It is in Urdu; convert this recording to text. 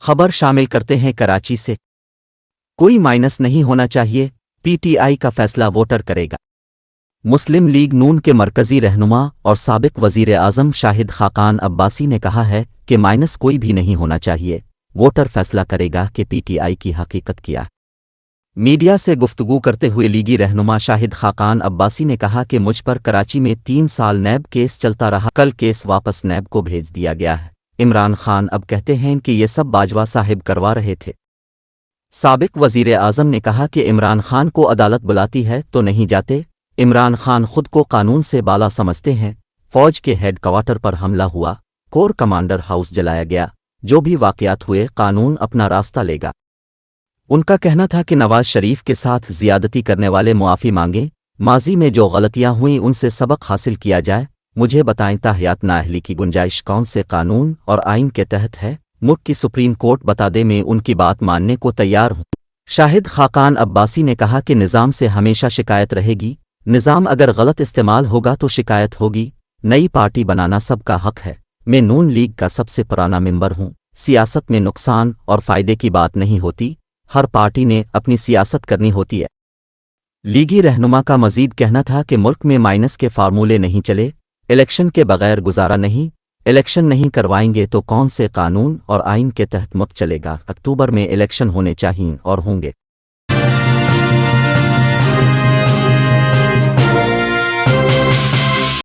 خبر شامل کرتے ہیں کراچی سے۔ کوئی مائنس نہیں ہونا چاہیے، پی ٹی آئی کا فیصلہ ووٹر کرے گا۔ مسلم لیگ نون کے مرکزی رہنما اور سابق وزیر اعظم شاہد خاقان عباسی نے کہا ہے کہ مائنس کوئی بھی نہیں ہونا چاہیے، ووٹر فیصلہ کرے گا کہ پی ٹی آئی کی حقیقت کیا ہے۔ میڈیا سے گفتگو کرتے ہوئے لیگی رہنما شاہد خاقان عباسی نے کہا کہ مجھ پر کراچی میں 3 سال نیب کیس چلتا رہا، کل کیس واپس نیب کو بھیج دیا گیا ہے۔ عمران خان اب کہتے ہیں کہ یہ سب باجوہ صاحب کروا رہے تھے۔ سابق وزیر اعظم نے کہا کہ عمران خان کو عدالت بلاتی ہے تو نہیں جاتے۔ عمران خان خود کو قانون سے بالا سمجھتے ہیں۔ فوج کے ہیڈ کوارٹر پر حملہ ہوا، کور کمانڈر ہاؤس جلایا گیا، جو بھی واقعات ہوئے قانون اپنا راستہ لے گا۔ ان کا کہنا تھا کہ نواز شریف کے ساتھ زیادتی کرنے والے معافی مانگیں، ماضی میں جو غلطیاں ہوئیں ان سے سبق حاصل کیا جائے۔ مجھے بتائیں تاحیات نااہلی کی گنجائش کون سے قانون اور آئین کے تحت ہے؟ ملک کی سپریم کورٹ بتا دے، میں ان کی بات ماننے کو تیار ہوں۔ شاہد خاقان عباسی نے کہا کہ نظام سے ہمیشہ شکایت رہے گی، نظام اگر غلط استعمال ہوگا تو شکایت ہوگی۔ نئی پارٹی بنانا سب کا حق ہے، میں نون لیگ کا سب سے پرانا ممبر ہوں۔ سیاست میں نقصان اور فائدے کی بات نہیں ہوتی، ہر پارٹی نے اپنی سیاست کرنی ہوتی ہے۔ لیگی رہنما کا مزید کہنا تھا کہ ملک میں مائنس کے فارمولے نہیں چلے، الیکشن کے بغیر گزارا نہیں، الیکشن نہیں کروائیں گے تو کون سے قانون اور آئین کے تحت ملک چلے گا؟ اکتوبر میں الیکشن ہونے چاہئیں اور ہوں گے۔